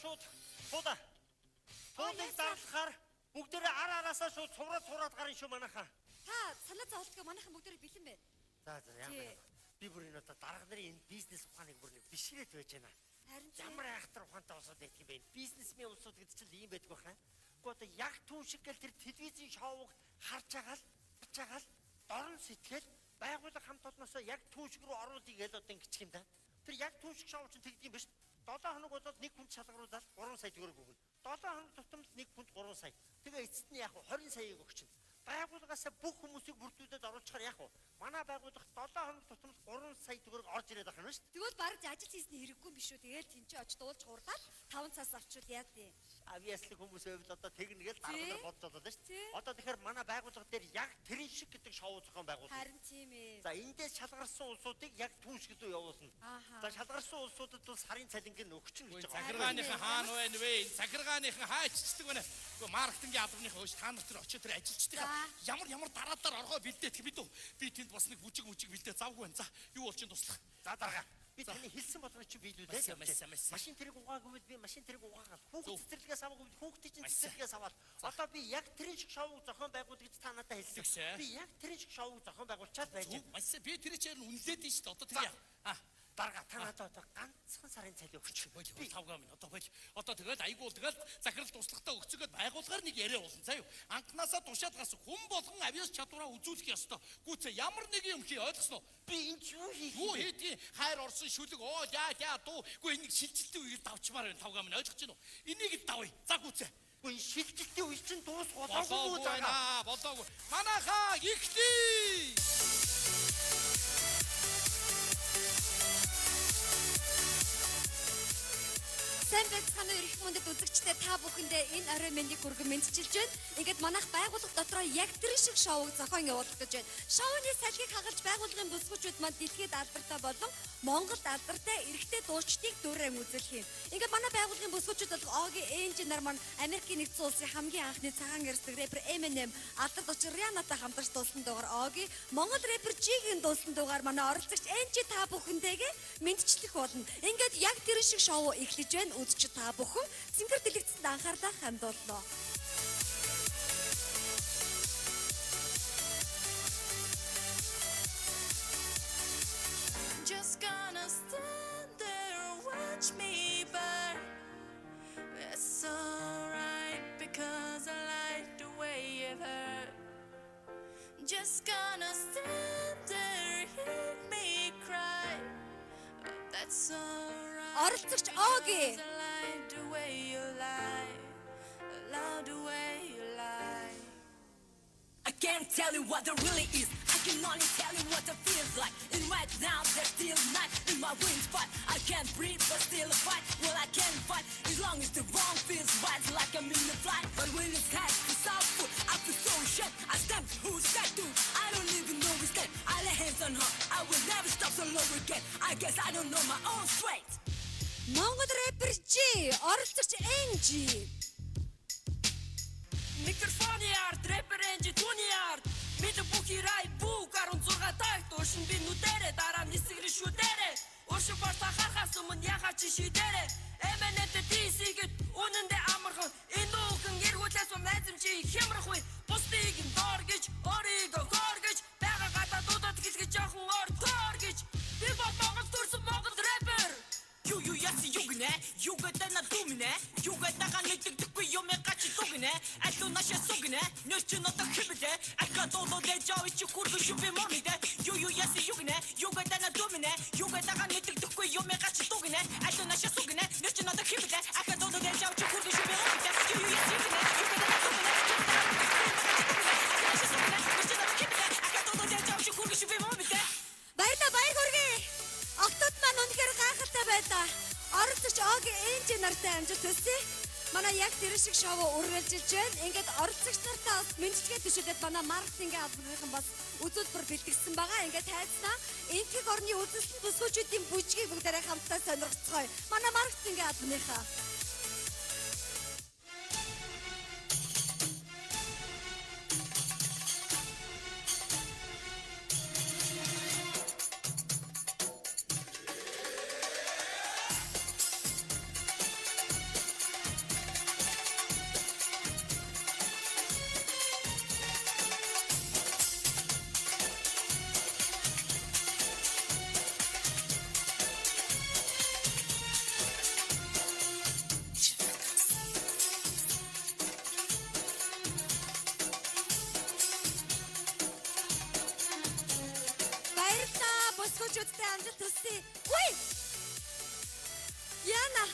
шууд суудаа. Суудыг даалгахаар бүгдээрээ араасаа шууд цувраад гарын шүү манайхаа. Та санаа зовлтгоо манайхан бүгдээрээ бэлэн байна. За яа. Би бүр энэ одоо дарга нарын энэ бизнес ухааныг бүр нэг бишрээд байж байна. Харин ямар айхтар ухаантай усууд байдаг юм бэ? Бизнесмен усууд гэдэг чинь ийм байдаг баха. Гэхдээ одоо яг түүн шиг гэл тэр телевизийн шоуг харж байгаа л дорн сэтгэл байгууллага хамт олноосоо яг түүн шиг рүү оруулъя гэж одоо ингэчих юм да. Тэр яг түүн шиг шоу чинь тэгдэг юм биш. 7 хоног болоод нэг хүн шалгаруулаад 3 сая төгрөг өгнө. 7 хоног тутамд нэг хүнд 3 сая. Тэгээ эцэст нь яг 20 саяыг өгч чинь. Байгууллагаас бүх хүмүүсийг бүрдүүлээд оруулчихаар яг манай байгууллага 7 хоног тутамд 3 сая төгрөг орж ирээд байгаа юм шүү дээ. Тэгвэл бараг ажил хийсний хэрэггүй юм биш үү? Тэгээл тэнцээ очиж дуулж гурлаад 5 цаас авчвал яа дээ. Авьяаслаг хүмүүс байвал одоо тэгнэгээл дараагаар бодож байгаа шүү дээ. Одоо тэгэхээр манай байгууллага дээр яг тэрэн шиг гэдэг шоу зохион байгуулсан. Харин тийм ээ. За эндээс шалгарсан улсуудыг яг түүн шиг рүү явуулна. За шалгарсан улсуудад бол сарын цалингийн өгчин гэж байгаа. Захиргааныхан хаана байна вэ? Захиргааныхан хаачдаг байна. Гэхдээ маркетингийн албаныхан өөш та нар тэр очиж тэр ажилчдаг. Ямар дараадаар оргоо бэлдээд бид тэнд бас нэг бүжиг бэлдээ завгүй байна. За юу бол чинь туслах. За дарга. Би таны хэлсэн болгоно чи биелүүлээ. Машин тэрэг угаагүй би машин тэрэг угаагаад хүүхд цэцэрлэгээс аваагүй хүүхдийн чинь цэцэрлэгээс аваад одоо би яг тэрэн шиг шоуг зохион байгуул гэж та надад хэлсэн. Би яг тэрэн шиг шоуг зохион байгуулчаад байж байна. Би тэр чинь үнэлээд нь шүү дээ. Одоо тэр дарга та надад одоо ганцхан сарын цалин өгч. Би 5 гам одоо бойл. Одоо тэгэл айгуул тэгэл захирал туслахтаа өгцөгөөд байгуулгаар нэг яриа уулсан. Заа юу. Анханасаа тушаад гас хүн болгон авьяас чадвараа үзүүлэх ёстой. Гүцээ ямар нэг юм хий ойлгосноо. Би энэ ч юу хийх юу хийдгийг хайр орсон шүлэг яа дуу. Үгүй энийг шилжилтийн үеэр давчмаар байна 5 гам ойлгож байна уу? Энийг давъя. За гүцээ. Үгүй шилжилтийн үе чинь дуусгуулаагүй болоогүй. Манайхаа ихтэй. Сайн байцгаана уу эрх мөндөд үзэгчдээ та бүхэндээ энэ орой мэндийг хүргэн мэдчилж байна. Ингээд манайх байгууллага дотроо яг тэр шиг шоуг зохион явуулах гэж байна. Шоуны салхийг хагалж байгууллагын бүсгүүчүүд манд дэлхийд алдартай болон Монголд алдартай эрэгтэй дуучдыг дүрээн үзүүлэх юм. Ингээд манай байгууллагын бүсгүүчүүд бол Оги Энжинер маань Америкийн нэгдсэн улсын хамгийн анхны цагаан эрсдэг рэпер Eminem, алдарт очир Rihannaтай хамтарч дуулсан дуугаар Оги, Монгол рэпер Jig-ийн дуулсан дуугаар манай оролцогч Энжи та бүхэнтэйгээ мэдчлэх болно. Ингээд яг тэр шиг шоу эхлэж байна. Үзэгч та бүхэн цэнгэр дэлгэцэнд анхаарлаа хандуулнаа. Just gonna stand there and watch me burn. It's alright because I like the way it hurt. Just gonna stand there and hear me cry. That's alright. Оролцогч Оги. I can't tell you what it really is. I can only tell you what it feels like. And right now there's still night in my wings, but I can't breathe but still fight. Well, I can fight as long as the wrong feels right, like I'm in the flight. But when it's time to stop, I feel so shut. I stand, who's that dude? I don't even know his name. I lay hands on her. I will never stop so low again. I guess I don't know my own strength. Монгол рэпер G, оролцогч Энжи. Микрофоны арт, рэпер Энжи түүний арт. Бид бүхий рай бүг 16 тагт уушин би нүдэрэ дараа нисгэр шүдэрэ. Уушин борта харахаас өмнө яхаа чи шидэрэ. Эмэнэт тийсгээд үнэндээ амархан. Энэ үхэн эргүүлээс найзам чи хямрах вэ. Бусдыг доор гэж өөрийгөө хоор гэж байгаа гадаа дуудаад хэлгэж жоохон ортоор гэж. Би Монгол төрсөн Монгол рэпер. Юу яси югнэ югата на думнэ югата ганэгдэхгүй юм гачи тугнэ алуу наша сугнэ нөчнөтө хибдэ акатодо дэ жавич курду шупе момидэ юу яси югнэ югата на думнэ югата ганэгдэхгүй юм гачи тугнэ алуу наша сугнэ нөчнөтө хибдэ акатодо дэ жавич курду шупе момидэ юу яси югнэ югата на думнэ акатодо дэ жавич курду шупе момидэ Баяр хүргэе. Октод маань үнэхээр гайхалтай байлаа. Оролцогч Оги Энжи нартай амжилт хүсье. Манай яг тэр шиг шоу үргэлжилж байна. Ингээд оролцогч нартаа мэдчилгээ төшөөд манай маркетингийн албаныхан бас үзүүлбэр бэлтгэсэн байгаа. Ингээд тайлцнаа энтэг орны үзэсгэлэн бүсгүүчүүдийн бүжгийг бүгдээрээ хамтдаа сонирхцгоё. Манай маркетингийн албаныхан амжилт хүсье. Үгүй. Яна.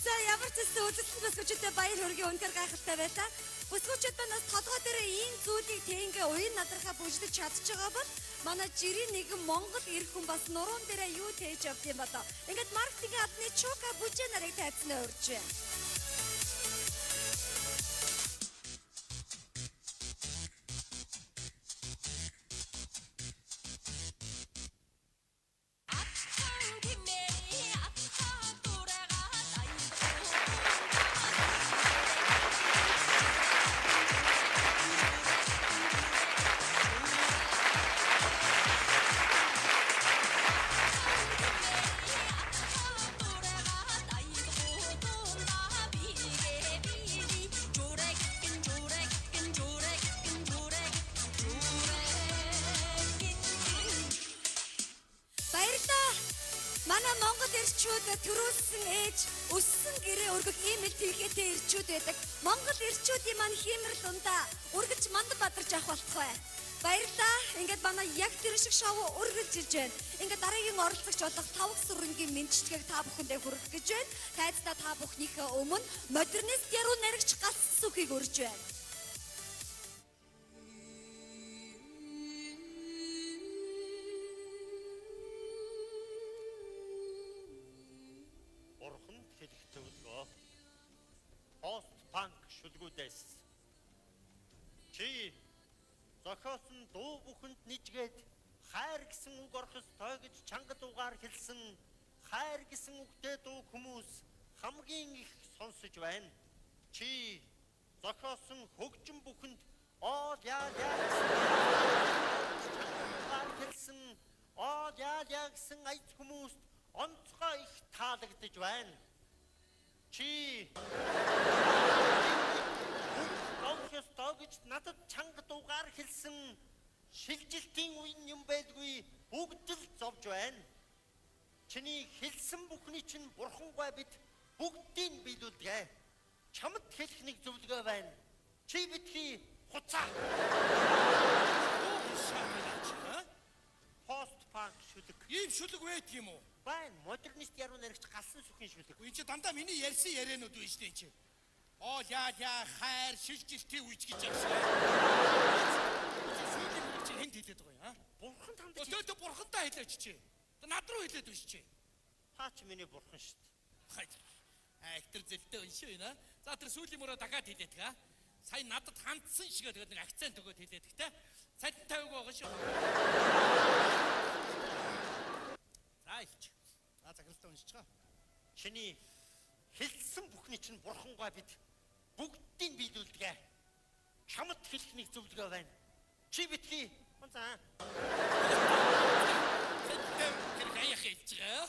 За ямар ч зүйл үзэлтэн бүсгүүчдээ баяр хүргэе, үнэхээр гайхалтай байлаа. Бүсгүүчд манаас толгой дээр ийм зүйлийг тэнгээ уян надрахаа бүжлэж чадчих байгаа бол манай жирийн нэгэн Монгол ирэх хүн бас нуруунд дээр юу тээж явд юм ба даа. Ингээд маркетинг адны Чука бүжээ нарыг тайцнаа урьж байна. Манай Монгол ирчүүд төрүүлсэн ээж өссөн гэрээ өргөх ийм л тэлхээтэй ирчүүд байдаг. Монгол ирчүүдийн маань хиймэрл ундаа өргөж манд бадарч авах болтугай. Баярлалаа. Ингээд манай яг тэр шиг шоу өргөж ирж байна. Ингээд дараагийн оролцогч болох тавх сүрэнгийн мэдчилгээг та бүхэндээ хүргэх гэж байна. Тайцдаа та бүхнийхээ өмнө модернист яруу найрагч галс сүхийг өрж байна. Чи зохиосон дуу бүхэнд нийжгээд хайр гэсэн үг орох ёстой гэж чанга дуугаар хэлсэн хайр гэсэн үгтэй дуу хүмүүс хамгийн их сонсож байна. Чи зохиосон хөгжим бүхэнд оо яа гэсэн оо яа гэсэн айц хүмүүст онцгой их таалагдж байна. Чи ёстой гэж надад чанга дуугаар хэлсэн шилжилтийн үеийн юм байдгүй бүгд л зовж байна. Чиний хэлсэн бүхний чинь бурхангүй бид бүгдийг биелүүлдэг. Чамд хэлэх нэг зөвлөгөө байна. Чи битгий хуцаа. Пост панк шүлэг. Ийм шүлэг байдаг юм уу? Байна. Модернист яруу найрагч галсан сүхийн шүлэг. Энд чи дандаа миний ярьсан яриануд байна шүү дээ чи. Оо яа хайр шилжилтийн үеч гэж ярьсан. Сүүлийн үеч хэнд хэлээд байгаа юм аа? Бурхан танд чи. Бурхантай хэлээч чи. Над руу хэлээд биш чи. Та ч миний бурхан шүү дээ. Актер зэлтэй уншиж байна. За тэр сүүлийн мөрөө дахиад хэлээд га. Сая надад хандсан шиг тэгээд нэг акцент өгөөд хэлээд гтэ. Цалин тавиг байгаа шүү. За илч. За захиралтай уншиж байгаа. Чиний хэлсэн бүхний чинь бурхангүй бид бүгдийг биелүүлдэг. Чамд хэлэх нэг зөвлөгөө байна. Чи битгий хонцаа. Тэр хаяах хэлж байгаа.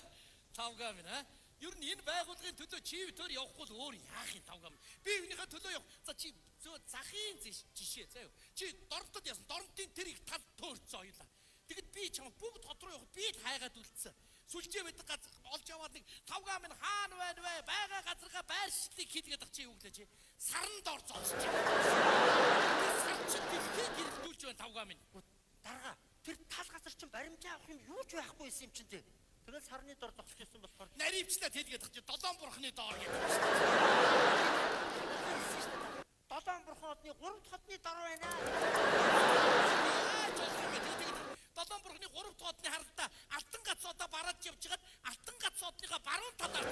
Тавгаа минь аа. Ер нь энэ байгууллагын төлөө чи битээр явахгүй л өөр яах юм тавгаа минь. Би үүнийхээ төлөө яв. За чи зөө захын жишээ заяа. Чи дорнтод ясан. Дорнтын тэр их тал төөрцөө хоёлаа. Тэгэд би чам бүгд хот руу явах би хайгаад үлдсэн. Сүлжээ байдаг газар олж аваад нэг тавгаа минь хаана байна вэ? Бага газарга байршлыг хийгээд ах чи юу гэлээ чи? Саранд ор зогсож байна. Сарчид дэлхийг гэрэлтүүлж байна тавгаа минь. Дарга тэр тал газар чинь баримжаа авах юм юу ч байхгүй юм чинь тий. Тэгэл сарны дор зогсож байсан болохоор наривчлаа тэлгээд ах чи долоон бурхны доор гэдэг. Долоон бурхан одны 3 дахь хотны дор байна. Долоон бурхны 3 дахь хотны харалтаа алтан гац одоо бараад явж хагаад алтан гац одныхоо баруун талаар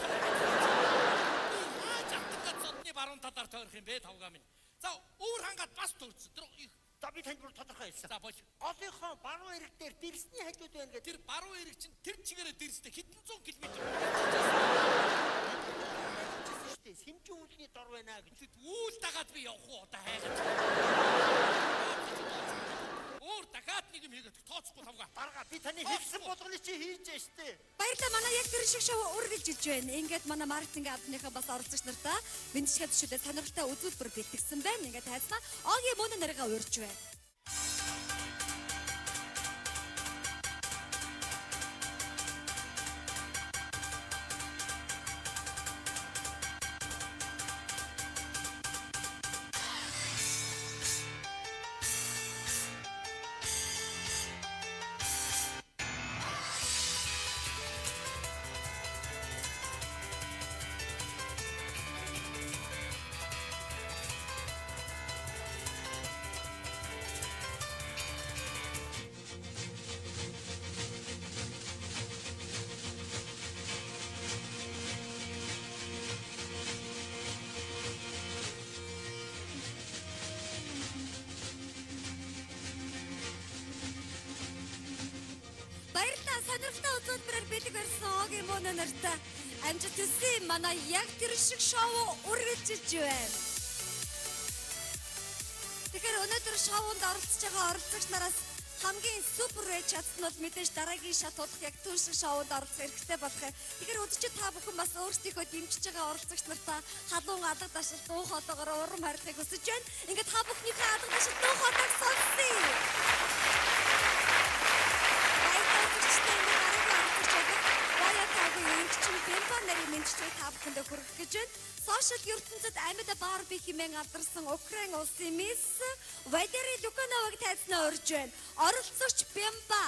алтан гац одны баруун талаар тойрох юм бэ тавгаа минь. За өөр хангаад бас төрсөн. За би танд бүр тодорхой хэлсэн. За болж. Олынхоо баруун эрэг дээр дэрсний хажууд байна гэдэг. Тэр баруун эрэг чинь тэр чигээрээ дэрстэй хэдэн зуун километр. Сэмжин үүлний дор байна гэж. Үүл дагаад би явах уу одоо хайгаад. Өөр дахиад нэг юм хийгээд тооцохгүй тавгаа. Дарга би таны хэлсэн болгоны чи хийж штэ. Баярлалаа. Манай яг тэр шиг шоу үргэлж иж байна. Ингээд манай маркетинг адныхаа бас оролцогч нартай бэлтгэж төшөлөө сонирхолтой үзүүлбэр бэлтгэсэн байна. Ингээд хайцнаа Огийн мөн нарыгаа урьж байна. сонирхолтой үзүүлбэрээр бэлэг барьсан Огийн мөн нартай амжилт хүсье. Манай яг тэр шиг шоу үргэлжилж байна. Тэгэхээр өнөөдөр шоунд оролцож байгаа оролцогч нараас хамгийн супер чадсан бол мэдээж дараагийн шат удах яг түн шиг шоунд оролцох хэрэгтэй болох юм. Тэгэхээр үзэгчид та бүхэн бас өөрсдийнхөө дэмжиж байгаа оролцогч нартай халуун алга дашил дуу хоолойгоор урам хайрлахыг хүсэж байна. Ингээд та бүхнийхээ алга дашил дуу хоолойг сонсъё. Мэдчилгээ та бүхэндээ хүргэх гэж байна. Сошиал ертөнцид амьд Барби хэмээн алдарсан Украин улсын мисс Валери Люкановыг тайзнаа урьж байна. Оролцогч Бямба.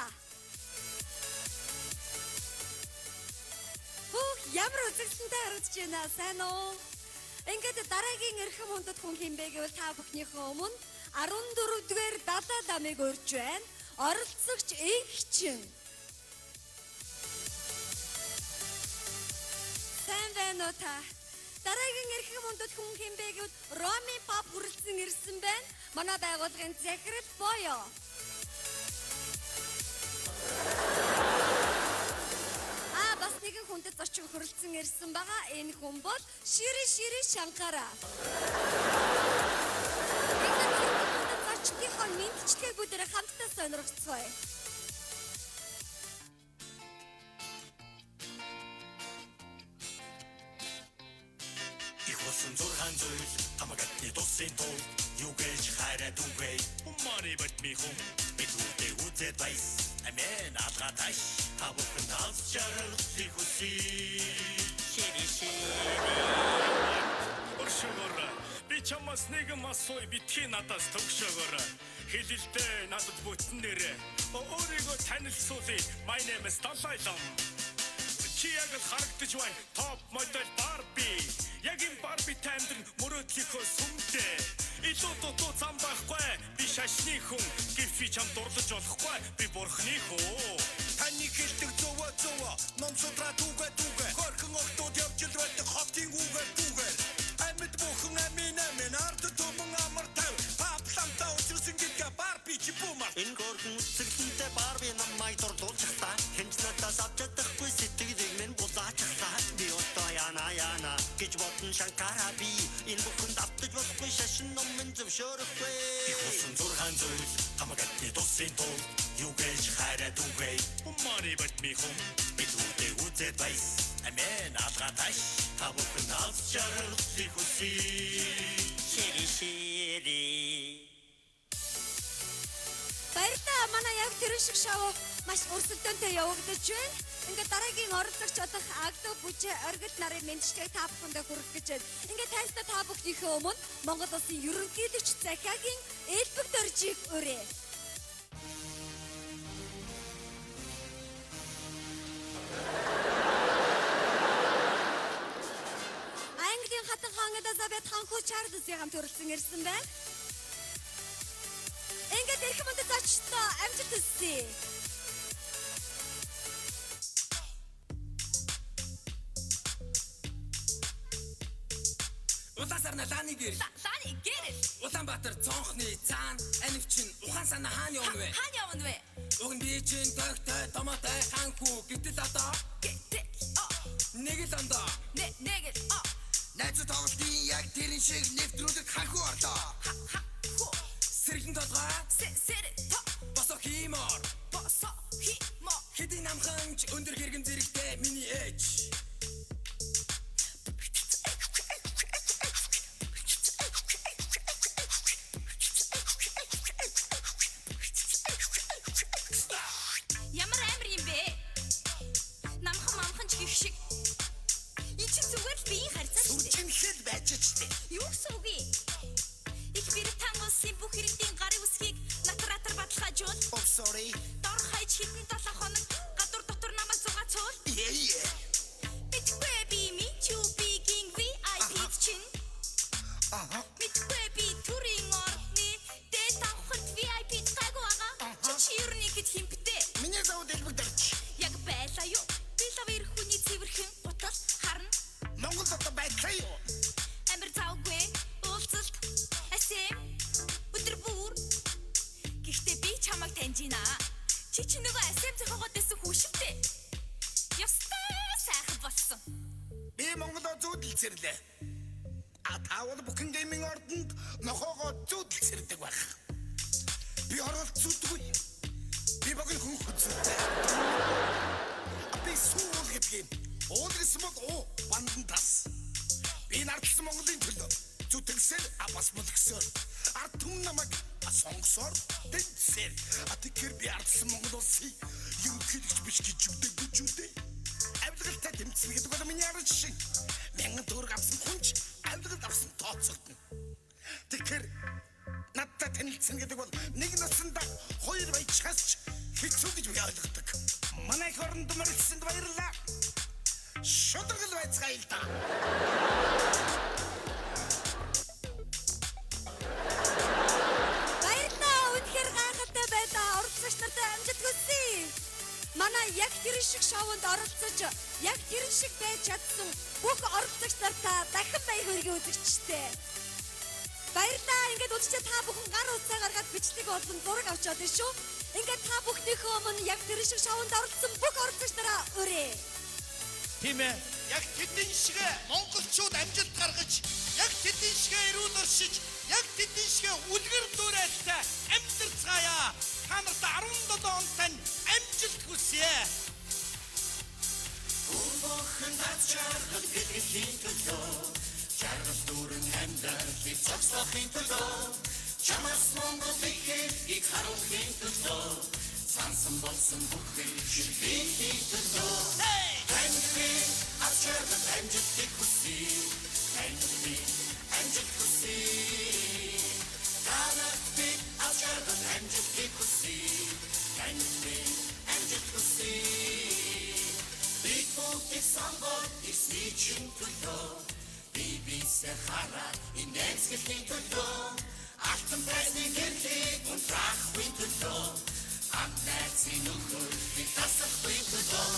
Ямар үзэгсэнтэй харагдаж байна сайн уу? Ингээд дараагийн эрхэм хүндэт хүн хэмбэ гэвэл та бүхнийхээ өмнө 14-р далаа дамыг урьж байна. Оролцогч Игчин. Та дараагийн эрхэм хүндэт хүн хэмбэ гэвэл Роми Пап хүрэлцэн ирсэн байна. Манай байгууллагын захирал Боё. Бас нэгэн хүндэт зочин хүрэлцэн ирсэн байгаа. Энэ хүн бол Шири Шанкара. Энэ хүндэт зочдынхоо мэдчилгээгүүдээр хамтдаа сонирхцгоё. Зурхан зүйл амагтны тусын тул юу гэж хайраад үгүй умари бат ми хум битүүтэй үзээд байс амэн алгаташ хавхан талс чаралцыг хүсье шири оршогоор би чамаас нэгэн асууя битгий надаас төгшөөгөр хэлэлдээ надад бүтэн нэрэ өөрийгөө танилцуулъя my name is Далайлам чи яг л харагдаж байна топ модель Барби яг энэ Барби тандэр мөрөөдлийнхөө сүмдээ илүү дутуу зам байхгүй би шашны хүн гэвч чам дурлаж болохгүй би бурхны хүн таны хэлдэг зовоо ном судраа түгэ хорхон охтууд явж л байдаг хотын үгээр амьд бүхэн амин ард түмэн амар тав паплантаа өчрсөн гэдэг Барби чи бумар энэ горхон үзэгдэнтэй Барби намайг дурлуулж та хинч надаас авч чадахгүй сэтгэлийг минь булаачихлаа би одоо яна гэж бодсон Шанкара би энэ бүхэнд автаж болохгүй шашин ном минь зөвшөөрөхгүй би хусан зурхан зүйл амагтны тусын тул юу гэж хайраад үгүй умари бат ми хум битүүтэй үзээд байс амэн алгаташ та бүхэн алс чаралцыг хүсье шири Баярлалаа манай яг тэр шиг шоу маш өрсөлдөөнтэй явагдаж байна. Ингээд дараагийн оролцогч болох Агда Бүжээ оргил нарын мэдчилгээг та бүхэндээ хүргэх гэж байна. Ингээд тайлбар та бүхнийхээ өмнө Монгол Улсын ерөнхийлөгч захиагийн элбэг дөржийг өрөө. Английн хатан хаан Элизабет хаан хүү Чарльзын хамт өрөлцөн ирсэн байна. Ингээд эрхэм хүндэт зочдоо амжилт хүсье. Улаасарна лааны гэрэл. Улаанбаатар цонхны цаан анивчин ухаан санаа хаана явна вэ? Уг нь би чинь догтой томоотой хаан хүү гэтэл одоо нэг л ондоо. Найзууд тоглолтын яг тэрэн шиг нэвтрүүлэг хаан хүү орлоо. Сэрхэн толгой босоо хиймор хэдийн амханч өндөр хэргэм зэрэгтэй миний ээж ямар амир юм бэ намхан ч гих шиг энэ чинь зүгээр л биеийн харьцаа шүү дээ Сүрчинхэл байж чтэй юу гэсэн үг юм их биртан улсын бүх иргэдийн гарын үсгийг натратар баталгаажуул oh sorry дор хаяж хитэн 7 хоног гадуур дотор намайг зугаацуул Битгүй би мичүү бигийн VIP чинь Битгүй би төрийн орны дээд авахд VIP гайгүй байгаа чи юу нэгэд химптэй миний зовд элбэг дөрч яг байлаа юу би лав ирэх хүний цэвэрхэн гутал харна Монгол одоо байдлаа юу амир завгүй уулзалт асэм өдөр бүр гэхдээ би чамайг таньжина Чи нөгөө SM зохиогоод байсан хүү шүү дээ. Ёстой сайхан болсон. Би Монголоо зүүдэлцэрлээ. Та бол бүхэн гейминг ордонд нохоогоо зүүдэлцэрдэг байх. Би оролцуулдаггүй. Би багын хүн хүчтэй. Би суул гэдгийг уулгасан бол бандан тас. Би нартсан Монголын төлөө зүтгсээр бас мөлгсөөр ард түмэн намайг сонгосоор тэнцээр тэгэхээр би ардсан Монгол улсын ерөнхийлөгч биш гэж үгдэг үчүүдээ авилгалтай тэмцэл гэдэг бол миний арга жишээ 1000 төгрөг авсан хүнч авилгалд авсан тооцогдно тэгэхээр надтай танилцсан гэдэг бол нэг насанда 2 баячаас хэцүү гэж би ойлгодог манай их оронд мөрөлсөнд баярлалаа шударгал байцгаая л да. Баярлалаа. Үнэхээр гайхалтай байлаа. Оролцогч нартай амжилт хүсье. Манай яг тэр шиг шоунд оролцож, яг тэр шиг байж чадсан бүх оролцогч нартай дахин баяр хүргэе үзэгчтэй. Баярлалаа. Ингээд үзэгчтэй та бүхэн гар утсаа гаргаад бичлэг болон зураг авч чадсан шүү. Ингээд та бүхнийхөө өмнө яг тэр шиг шоунд оролцсон бүх оролцогч нараа өрөө. Тийм ээ. Яг тэдэн шиг монголчууд амжилт гаргаж, яг тэдэн шиг эрүүл оршиж, яг тэдэн шиг үлгэр дуурайл амьдарцгаая. Та нарт 17 он тань амжилт хүсье. Бүхэн ачаархал гэлгэлийн төлөө, чаргал дүүрэн амьдралыг цогцлохын төлөө, чамаас Монгол ихийг харуулахын төлөө, сансан болсон бүхэн ширхээний төлөө. Тэнхи ачаархал амжилтыг хүсье, тэнхи амжилт хүсье. Танарт би ачаархал амжилтыг хүсье, тэнхи амжилт хүсье. Бид бүгдийг сонгоод эсний чин төлөө, бибисээ хараад инээсгэлийн төлөө, алтан байсны гэрлийг унтраахгүй төлөө, амнайцын нөхөрлийг тасахгүй төлөө.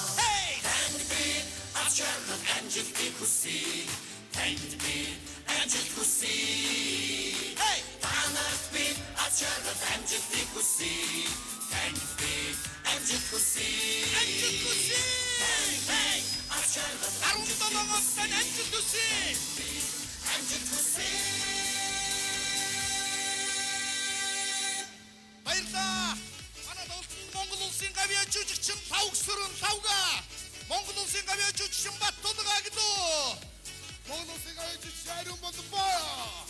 Танд би ачаархал амжилтыг хүсье, танд би амжилт хүсье. Танарт би ачаархал амжилтыг хүсье, танд би амжилт хүсье. Амжилт хүсье. Ачаархал 17 он тань амжилт хүсье. амжилт хүсье. Баярлалаа. Манайд Монгол улсын гавьяа жүжигчин Тавгсүрэн Тавга, Монгол улсын гавьяа жүжигчин Баттулга гэдэг. Монгол улсын гавьяа жүжигчин Ариун Болонбай,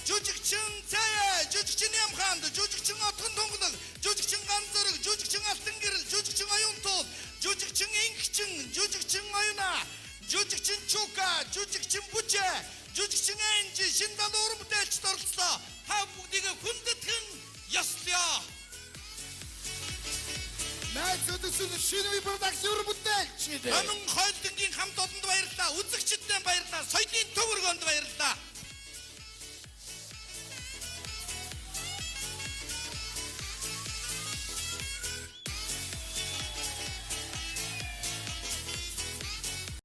жүжигчин Цая, жүжигчин Ямханд, жүжигчин Отгон Тунганаг, жүжигчин Ганзөрөг, жүжигчин Алтан гэрэл, жүжигчин Аюунтул, жүжигчин Ингчин, жүжигчин Аюна, жүжигчин Чука, жүжигчин Бүчэ, жүжигчин Энжи, Шиндал уран бүтээлчд оролцлоо. Та бүгдийг хүндэтгэн ёслоо. Найзуудын шинэ продакшн бүтээлч. Амин хойлтонгийн хамт олонд баярлалаа. Үзэгчдэд баярлалаа. Соёлын төвөргөнд баярлалаа.